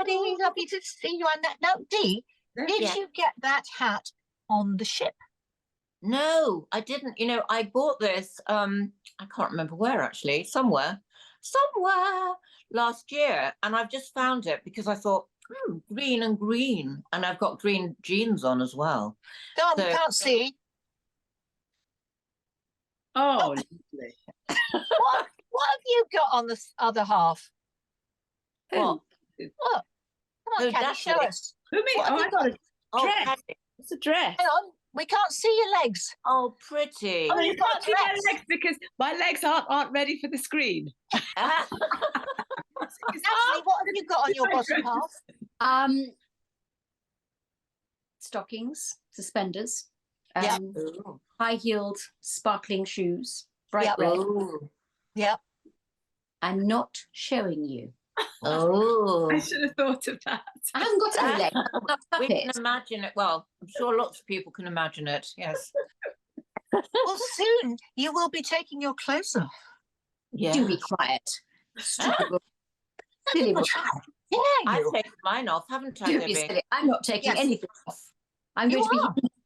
Caddy, lovely to see you. And now, Dee, did you get that hat on the ship? No, I didn't. You know, I bought this, I can't remember where actually, somewhere last year. And I've just found it because I thought, green and green. And I've got green jeans on as well. Go on, can't see. Oh, lovely. What have you got on the other half? What? What? Come on, Caddy, show us. Who me? Oh, I got a dress. Caddy. It's a dress. Hang on, we can't see your legs. Oh, pretty. Oh, you can't see my legs because my legs aren't ready for the screen. Actually, what have you got on your bottom half? Stockings, suspenders, Yeah. high-heeled, sparkling shoes, bright red. Yep. I'm not showing you. Oh, I should have thought of that. I haven't got any legs. we can imagine it. Well, I'm sure lots of people can imagine it. Yes. Well, soon you will be taking your clothes off. Yeah. Do be quiet. Stupid woman. Silly woman. I've taken mine off, haven't I, Don't be Debbie? silly. I'm not taking anything off. I'm going to be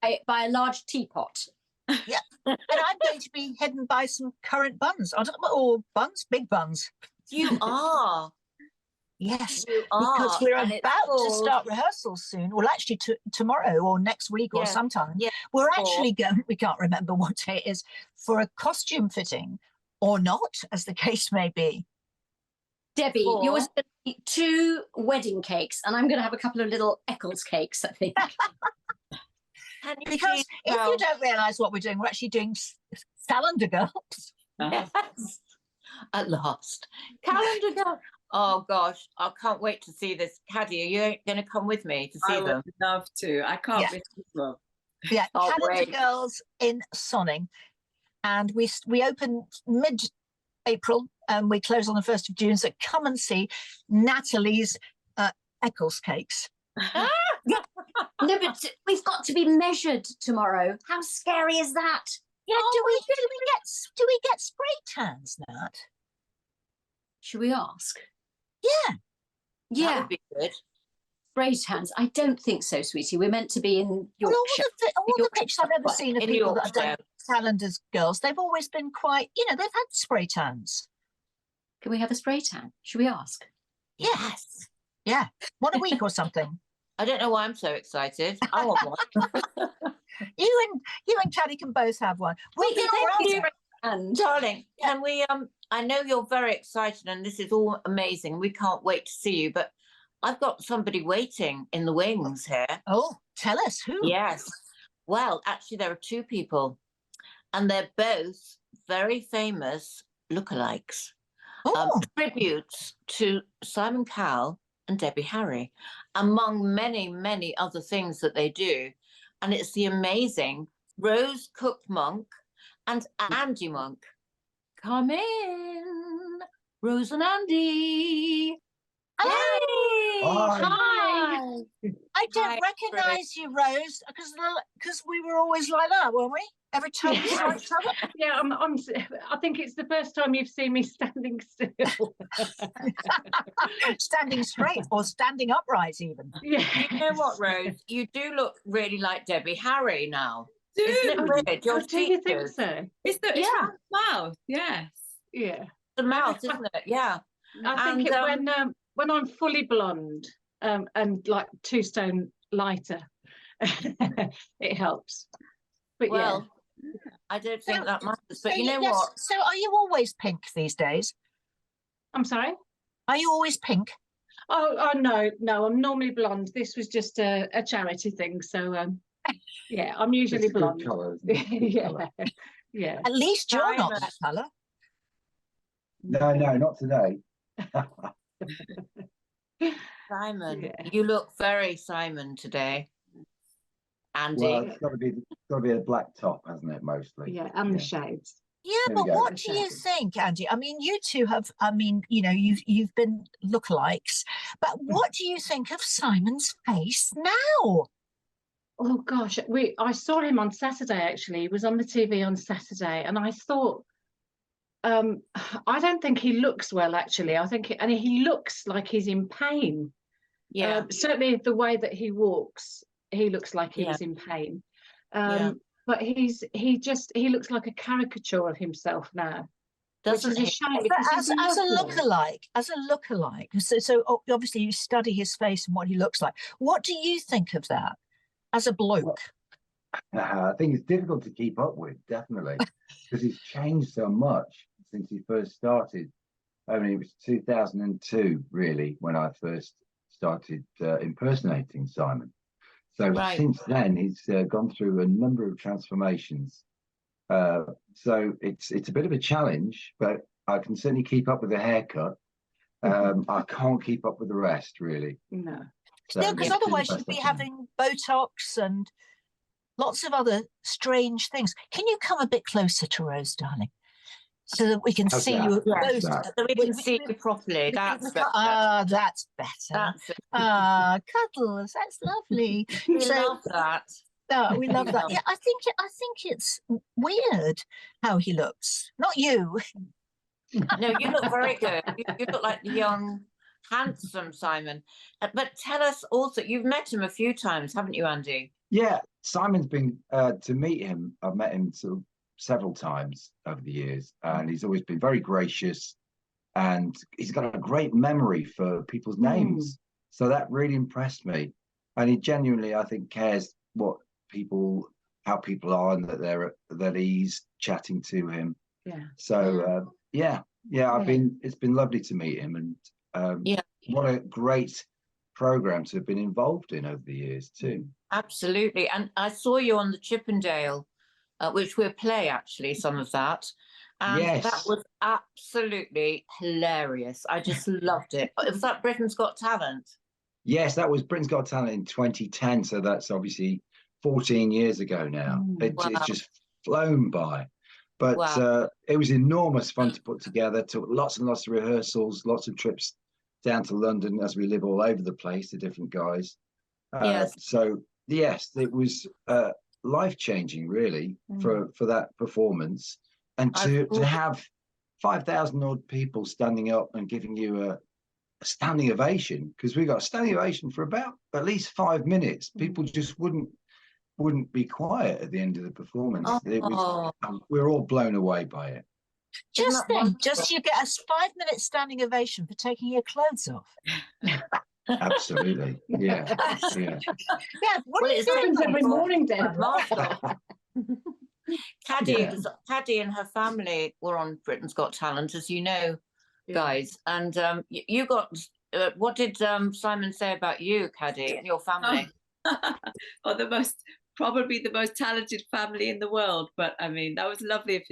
hidden by a large teapot. Yeah. And I'm going to be hidden by some currant buns. Or buns, big buns. You are. Yes, You are. because we're and about to start rehearsals soon. Well, actually, tomorrow or next week or sometime. Yeah. We're actually going, we can't remember what day it is, for a costume fitting or not, as the case may be. Debbie, yours going to be 2 wedding cakes, and I'm going to have a couple of little Eccles cakes, I think. Because if you don't realise what we're doing, we're actually doing Calendar Girls. Yes. At last. Calendar Girls. Oh, gosh. I can't wait to see this. Caddy, are you going to come with me to see them? I would love to. I can't miss this one. Yeah, Calendar Girls in Sonning. And we open mid-April and we close on the 1st of June. So come and see Natalie's Eccles cakes. No, but we've got to be measured tomorrow. How scary is that? Yeah, do we get spray tans, Nat? Should we ask? Yeah. That would be good. Spray tans? I don't think so, sweetie. We're meant to be in Yorkshire. All the pictures I've ever seen of people that have done Calendars Girls, they've always been quite, they've had spray tans. Can we have a spray tan? Should we ask? Yes. Yeah. 1 a week or something. I don't know why I'm so excited. I want one. You and Caddy can both have one. Darling, can we I know you're very excited and this is all amazing. We can't wait to see you, but I've got somebody waiting in the wings here. Oh, tell us who. Yes. Well, actually there are 2 people and they're both very famous lookalikes. Tributes to Simon Cowell and Debbie Harry, among many, many other things that they do. And it's the amazing Rose Cook Monk and Andy Monk. Come in, Rose and Andy. Hi. I don't recognise you, Rose, because we were always like that, weren't we? Every time we saw each other. Yeah, I think it's the first time you've seen me standing still. Standing straight or standing upright, even. Yeah. You know what, Rose? You do look really like Debbie Harry now. Isn't it weird? Your do you think so? It's the mouth. Yes. Yeah. The mouth, isn't it? Yeah. I think when I'm fully blonde and like 2 stone lighter, it helps. But I don't think that matters. But you know what? So are you always pink these days? I'm sorry? Are you always pink? Oh no, I'm normally blonde. This was just a charity thing. So yeah, I'm usually blonde. Colour, yeah. At least you're not that colour. No, not today. Simon, you look very Simon today. Andy. Well, it's got to be a black top, hasn't it? Mostly. Yeah, and the shades. Yeah, but what do you think, Andy? I mean, you two have. I mean, you've been lookalikes, but what do you think of Simon's face now? Oh gosh, I saw him on Saturday. Actually, he was on the TV on Saturday, and I thought, I don't think he looks well. Actually, I think, and he looks like he's in pain. Yeah. Certainly the way that he walks, he looks like he Yeah. was in pain. Yeah. But he looks like a caricature of himself now, Doesn't which is a he? shame because As, he's as a lovely. lookalike. So obviously you study his face and what he looks like. What do you think of that as a bloke? I think it's difficult to keep up with, definitely, because he's changed so much since he first started. I mean, it was 2002, really, when I first started impersonating Simon. So Right. since then, he's gone through a number of transformations. So it's a bit of a challenge, but I can certainly keep up with the haircut. I can't keep up with the rest, really. No. So No, because it's the otherwise best you'd be I can. having Botox and lots of other strange things. Can you come a bit closer to Rose, darling, so that we can How's see that? you Yeah. both? That? So we can see you properly. That's better. That's better. That's it. Cuddles. That's lovely. We So- love that. We love that. Yeah, I think it's weird how he looks. Not you. No, you look very good. You look like the young, handsome Simon. But tell us also, you've met him a few times, haven't you, Andy? Yeah, Simon's been to meet him. I've met him several times over the years, and he's always been very gracious, and he's got a great memory for people's names. So that really impressed me, and he genuinely, I think, cares how people are, and that they're at ease chatting to him. Yeah. So it's been lovely to meet him, and what a great program to have been involved in over the years too. Absolutely. And I saw you on the Chippendale, which we'll play actually, some of that. And Yes. that was absolutely hilarious. I just loved it. It was that Britain's Got Talent. Yes, that was Britain's Got Talent in 2010. So that's obviously 14 years ago now. Wow. It's just flown by. But Wow. it was enormous fun to put together. Took lots and lots of rehearsals, lots of trips down to London, as we live all over the place, the different guys. Yes. So yes, it was life-changing, really, for that performance, and to have 5,000 odd people standing up and giving you a standing ovation, because we got a standing ovation for about at least 5 minutes. People just wouldn't be quiet at the end of the performance. It was we're all blown away by it. Just think, you get a 5 minute standing ovation for taking your clothes off. Absolutely. Yeah. Yeah. What do you It happens every morning, Deb. Caddy and her family were on Britain's Got Talent, as you know, guys. And you got, what did Simon say about you, Caddy, and your family? Well, probably the most talented family in the world. But I mean, that was lovely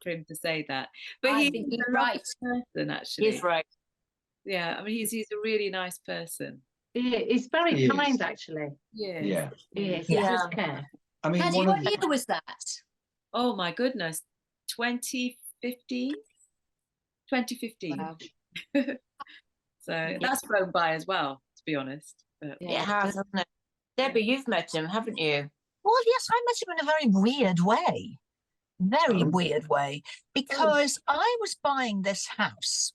for him to say that. But I think he's right. Person, actually. He's right. Yeah, I mean, he's a really nice person. He's very kind, actually. Yeah. He Yeah. does care. I mean, Paddy, what year was that? Oh my goodness, 2015. 2015. Wow. So that's flown by as well, to be honest. But, It has, hasn't it? Debbie, you've met him, haven't you? Well, yes, I met him in a very weird way. Very weird way. Because I was buying this house.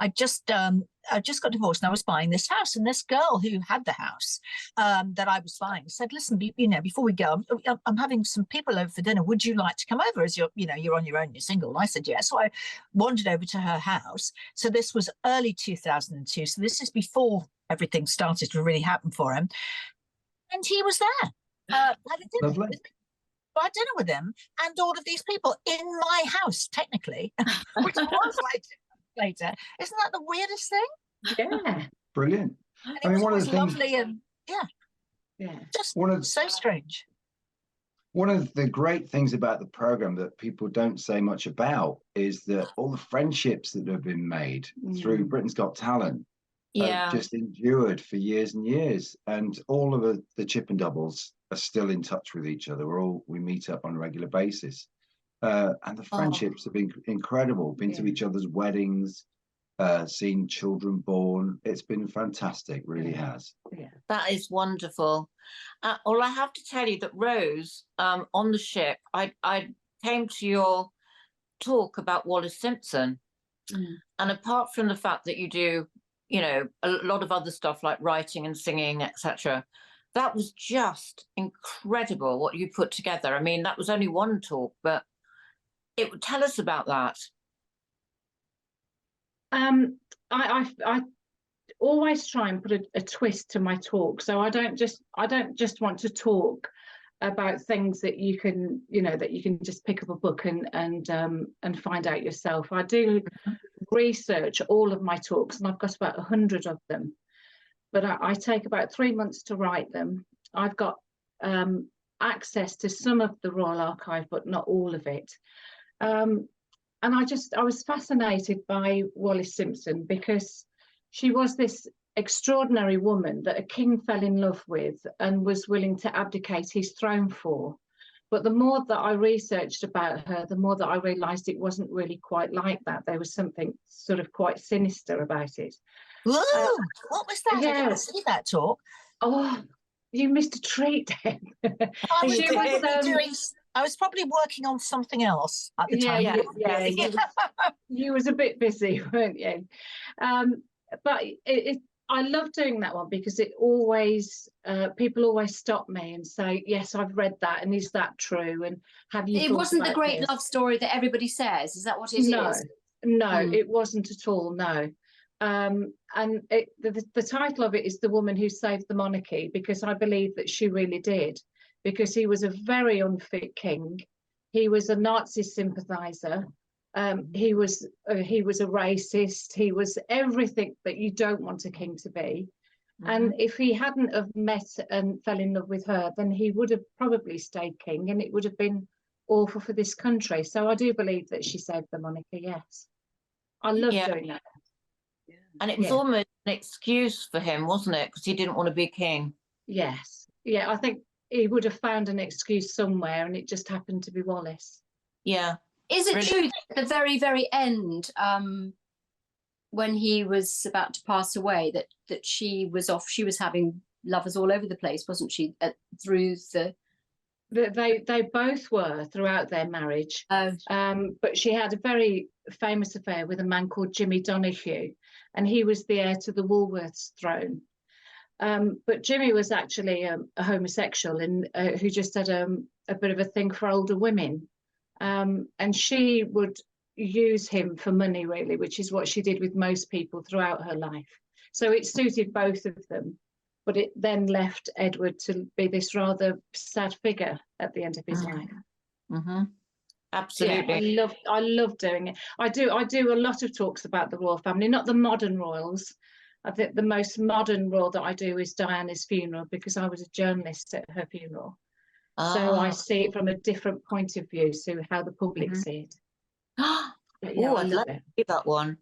I just got divorced and I was buying this house, and this girl who had the house that I was buying said, "Listen, before we go, I'm having some people over for dinner. Would you like to come over? As you're on your own, you're single." And I said yes. So I wandered over to her house. So this was early 2002. So this is before everything started to really happen for him, and he was there. Having dinner. Lovely. I had dinner with him and all of these people in my house, technically, which was like later. Isn't that the weirdest thing? Yeah. Brilliant. And I mean, one of the things, lovely and just so strange. One of the great things about the program that people don't say much about is that all the friendships that have been made through Britain's Got Talent have just endured for years and years, and all of the Chippendoubles are still in touch with each other. We meet up on a regular basis. And the friendships have been incredible. Been to each other's weddings, seen children born. It's been fantastic, really has. Yeah. That is wonderful. Well, I have to tell you that Rose, on the ship, I came to your talk about Wallace Simpson. And apart from the fact that you do you know, a lot of other stuff like writing and singing, etc. That was just incredible what you put together. I mean, that was only one talk, but it would tell us about that. I always try and put a twist to my talk, so I don't just want to talk about things that you can, you know, that you can just pick up a book and find out yourself. I do research all of my talks, and I've got about 100 of them, but I take about 3 months to write them. I've got access to some of the Royal Archive, but not all of it. And I was fascinated by Wallis Simpson because she was this extraordinary woman that a king fell in love with and was willing to abdicate his throne for. But the more that I researched about her, the more that I realised it wasn't really quite like that. There was something sort of quite sinister about it. Whoa, what was that? Yeah. I didn't see that talk. Oh, you missed a treat then. I was probably working on something else at the time. You was a bit busy, weren't you? But I love doing that one because it always people always stop me and say, yes, I've read that, and is that true, and have you it wasn't the great this? love story that everybody says, is that what it is? No, it wasn't at all, no. And the title of it is The Woman Who Saved the Monarchy, because I believe that she really did, because he was a very unfit king. He was a Nazi sympathizer. He was a racist. He was everything that you don't want a king to be. And if he hadn't have met and fell in love with her, then he would have probably stayed king, and it would have been awful for this country. So I do believe that she saved the monarchy, yes. I love doing that. And it was almost an excuse for him, wasn't it? Because he didn't want to be king. Yes. Yeah, I think he would have found an excuse somewhere, and it just happened to be Wallis. Yeah. Is it true that at the very, very end, when he was about to pass away, that she was having lovers all over the place, wasn't she? Through the... They both were throughout their marriage. But she had a very famous affair with a man called Jimmy Donoghue, and he was the heir to the Woolworths throne. But Jimmy was actually a homosexual and who just had a bit of a thing for older women. And she would use him for money, really, which is what she did with most people throughout her life. So it suited both of them. But it then left Edward to be this rather sad figure at the end of his life. Absolutely. Yeah, I love doing it. I do a lot of talks about the royal family, not the modern royals. I think the most modern royal that I do is Diana's funeral, because I was a journalist at her funeral. So I see it from a different point of view, so how the public see it. I'd love to see that one.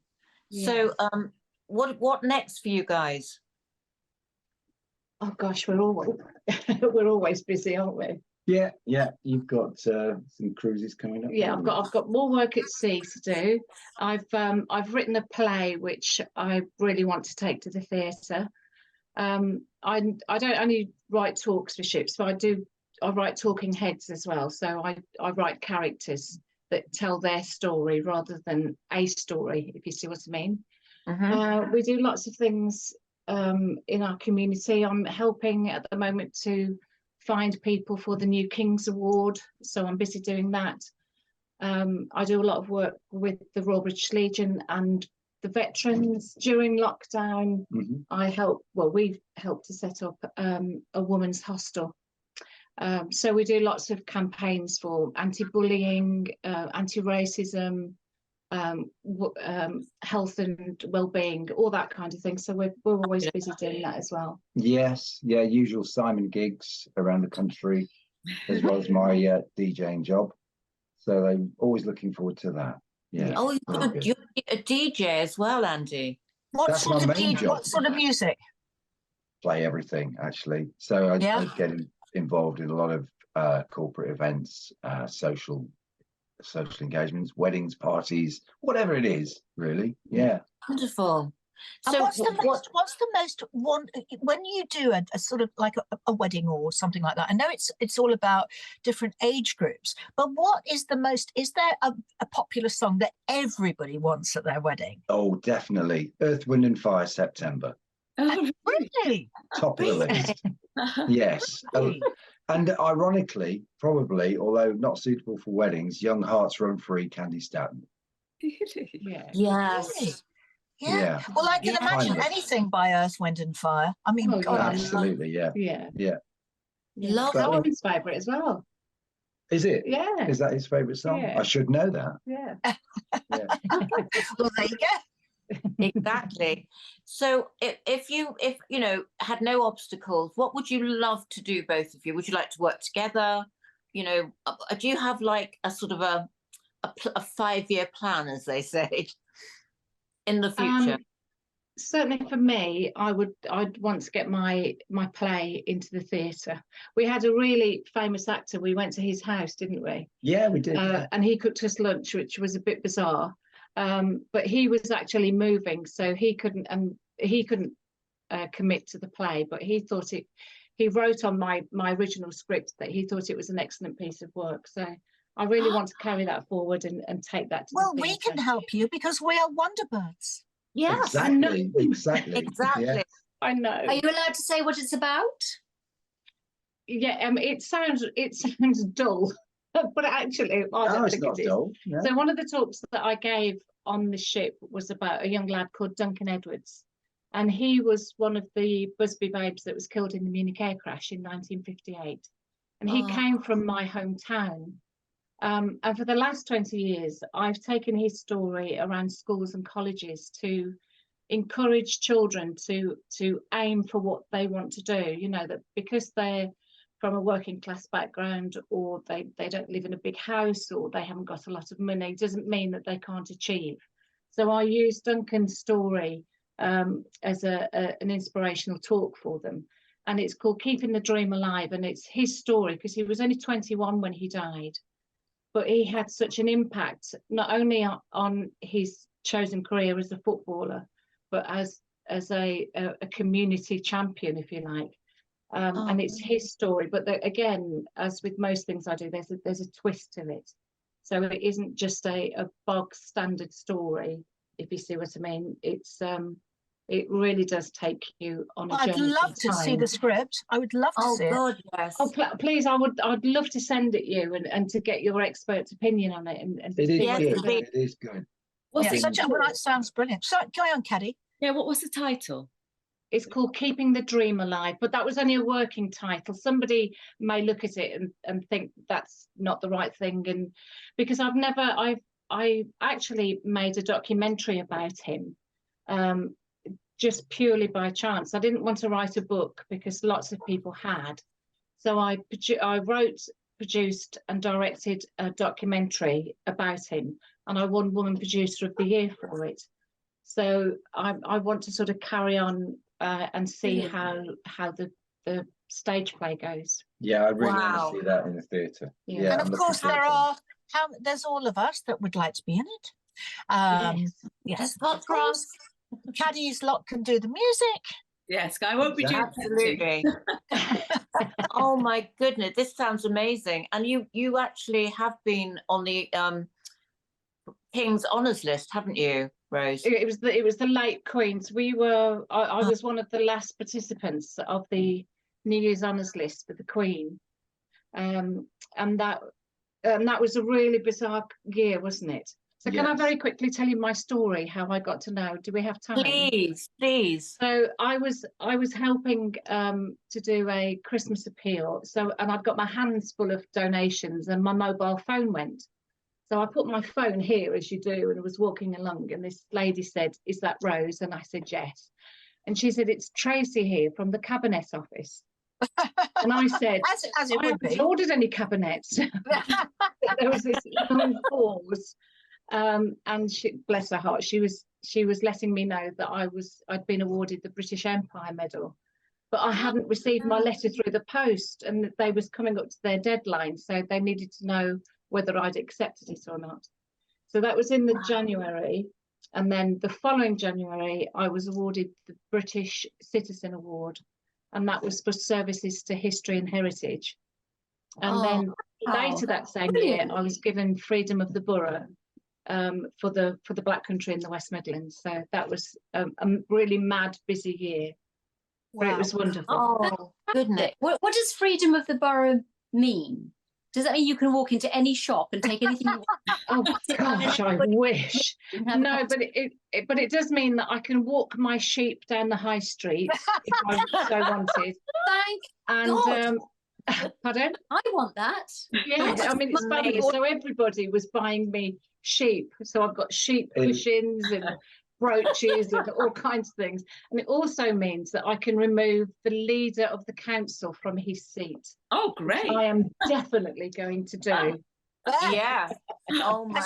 Yeah. So what next for you guys? Oh gosh, we're always busy, aren't we? Yeah. You've got some cruises coming up. Yeah, I've got more work at sea to do. I've written a play which I really want to take to the theatre. I don't only write talks for ships, but I write talking heads as well. So I write characters that tell their story rather than a story, if you see what I mean. We do lots of things in our community. I'm helping at the moment to find people for the new King's Award, so I'm busy doing that. I do a lot of work with the Royal British Legion and the veterans during lockdown. We've helped to set up a women's hostel. So we do lots of campaigns for anti-bullying, anti-racism, health and well-being, all that kind of thing. So we're always busy doing that as well. Yes, usual Simon gigs around the country, as well as my DJing job. So I'm always looking forward to that. Yeah. Oh, you're a DJ as well, Andy. What sort of music? Play everything, actually. So I get involved in a lot of corporate events, social engagements, weddings, parties, whatever it is, really. Yeah. Wonderful. And So what's the most one when you do a sort of like a wedding or something like that? I know it's all about different age groups, but what is the most? Is there a popular song that everybody wants at their wedding? Oh, definitely. Earth, Wind and Fire, September. Oh, Really? Top of the list. Yes. Really? And ironically, probably, although not suitable for weddings, Young Hearts Run Free, Candy Staton. really? Yeah. yes. Really? Yeah. Yeah. Well, I can Yeah. imagine Timeless. anything by Earth, Wind and Fire. I mean, Oh, God, yeah. Absolutely, yeah. Yeah. Yeah. Love That it. one's favourite as well. Is it? Yeah. Is that his favourite song? Yeah. I should know that. Yeah. Yeah. well, there you go. Exactly. So if you had no obstacles, what would you love to do, both of you? Would you like to work together? Do you have like a sort of a 5-year plan, as they say, in the future? Certainly for me, I'd want to get my play into the theatre. We had a really famous actor. We went to his house, didn't we? Yeah, we did. Yeah. And he cooked us lunch, which was a bit bizarre. But he was actually moving, so he couldn't commit to the play. But he thought it. He wrote on my original script that he thought it was an excellent piece of work. So I really want to carry that forward and take that to Well, the we theatre. can help you because we are Wonderbirds. Yes, Exactly. Exactly. exactly. Yeah. I know. Are you allowed to say what it's about? Yeah, it sounds dull, but actually, I don't No, it's think not it is. dull. No. So one of the talks that I gave on the ship was about a young lad called Duncan Edwards, and he was one of the Busby babes that was killed in the Munich air crash in 1958, and he came from my hometown. And for the last 20 years, I've taken his story around schools and colleges to encourage children to aim for what they want to do. That because they're from a working class background, or they don't live in a big house, or they haven't got a lot of money, doesn't mean that they can't achieve. So I use Duncan's story as an inspirational talk for them. And it's called Keeping the Dream Alive. And it's his story because he was only 21 when he died. But he had such an impact, not only on his chosen career as a footballer, but as a community champion, if you like. And it's his story. But again, as with most things I do, there's a twist to it. So it isn't just a bog standard story, if you see what I mean. It really does take you on a journey. I'd love to see the script. I would love to see it. God, yes. Oh, please, I'd love to send it you and to get your expert opinion on it. And It is Yes, good. please. It is good. What's Yeah, the that sounds brilliant. So, go on, Caddy. Yeah, what was the title? It's called Keeping the Dream Alive, but that was only a working title. Somebody may look at it and think that's not the right thing. And because I actually made a documentary about him just purely by chance. I didn't want to write a book because lots of people had. So I wrote, produced and directed a documentary about him, and I won Woman Producer of the Year for it. So I want to sort of carry on and see how the stage play goes. Yeah, I really want to see that in the theatre. Yeah. Yeah, And I'm of course, looking forward to it. there's all of us that would like to be in it. Yes, Hot cross. Caddy's lot can do the music. Yes, I won't be doing Absolutely. Oh my goodness, this sounds amazing. And you actually have been on the King's Honours list, haven't you, Rose? It was the late Queen's. I was one of the last participants of the New Year's Honours list for the Queen, and that was a really bizarre year, wasn't it? So can I very quickly tell you my story, how I got to know? Do we have time? Please, please. So I was helping to do a Christmas appeal. And I'd got my hands full of donations, and my mobile phone went. So I put my phone here, as you do, and I was walking along, and this lady said, "Is that Rose?" And I said, "Yes." And she said, "It's Tracy here from the Cabinet Office." And I said, as it "I would be. haven't ordered any cabinets." There was this long pause. And she, bless her heart, she was letting me know that I'd been awarded the British Empire Medal, but I hadn't received my letter through the post, and that they was coming up to their deadline, so they needed to know whether I'd accepted it or not. So that was in the January, And then the following January, I was awarded the British Citizen Award, and that was for services to history and heritage. And then later that same year, I was given Freedom of the Borough for the Black Country in the West Midlands. So that was a really mad, busy year. Wow. But it was wonderful. Oh, goodness. What does Freedom of the Borough mean? Does that mean you can walk into any shop and take anything you want? Oh gosh, I wish. No, but it does mean that I can walk my sheep down the high street if I so wanted. Thank God. Pardon? I want that. Yeah, I mean it's funny. So everybody was buying me sheep. So I've got sheep cushions and brooches and all kinds of things. And it also means that I can remove the leader of the council from his seat. Oh, great. I am definitely going to do. Yeah. Oh my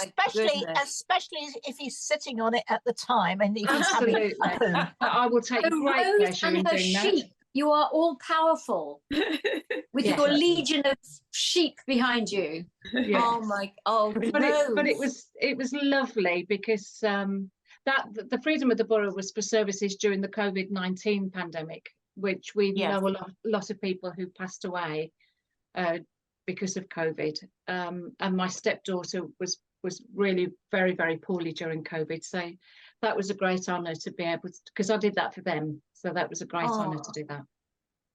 especially if he's sitting on it at the time and he's absolutely. I will take great pleasure in doing that. You are all powerful with your legion of sheep behind you. Yes. Oh my! Oh, but it was lovely because that the Freedom of the Borough was for services during the COVID-19 pandemic, which we know a lot of people who passed away because of COVID. And my stepdaughter was really very, very poorly during COVID. So that was a great honour to be able to, because I did that for them. So that was a great honour to do that.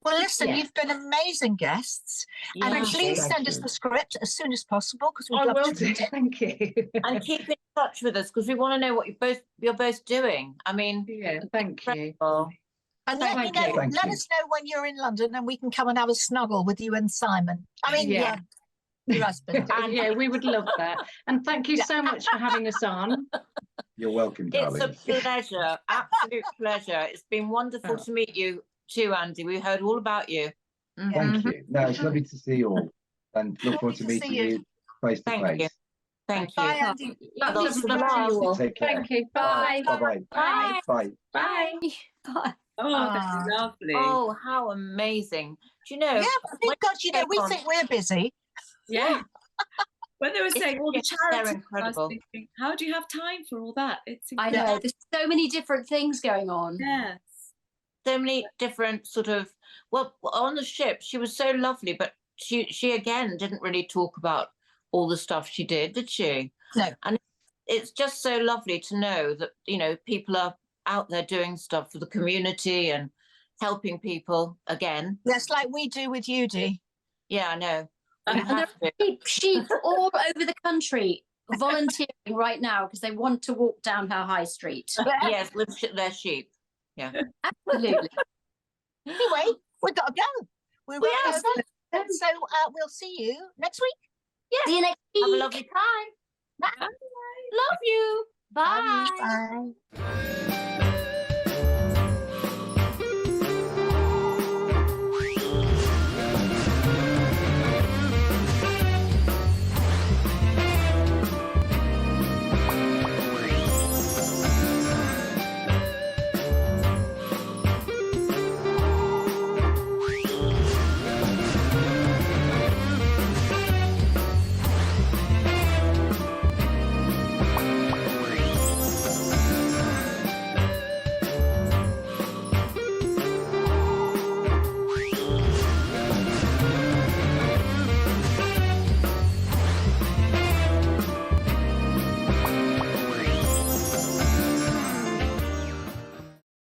Well, listen, you've been amazing guests, and please send us the script as soon as possible because we'd love to read it. Thank you. And keep in touch with us because we want to know what you're both doing. I mean, thank you. And let us know when you're in London, and we can come and have a snuggle with you and Simon. I mean, your husband. Yeah, we would love that. And thank you so much for having us on. You're welcome, darling. It's a pleasure, absolute pleasure. It's been wonderful to meet you too, Andy. We heard all about you. Thank you. No, it's lovely to see you all, and look forward to meeting you face to face. Thank you. Bye, Andy. Take care. Thank you. Bye. Bye. Bye. Bye. Bye. Bye. Oh, that's lovely. Oh, how amazing. Do you know? Yeah, but thank God, we think we're busy. Yeah. When they were saying all the charities, they're incredible. I was thinking, how do you have time for all that? It's incredible. I know, there's so many different things going on. Yes. So many different sort of, well, on the ship, she was so lovely, but she again didn't really talk about all the stuff she did she? No. And it's just so lovely to know that, people are out there doing stuff for the community and helping people again. Yes, like we do with you, Dee. Yeah, I know. And there are sheep all over the country volunteering right now because they want to walk down her high street. Yes, with their sheep. Yeah. Absolutely. Anyway, we've got to go. So we'll see you next week. Yeah. See you next week. Have a lovely time. Bye. Love you. Bye. Bye.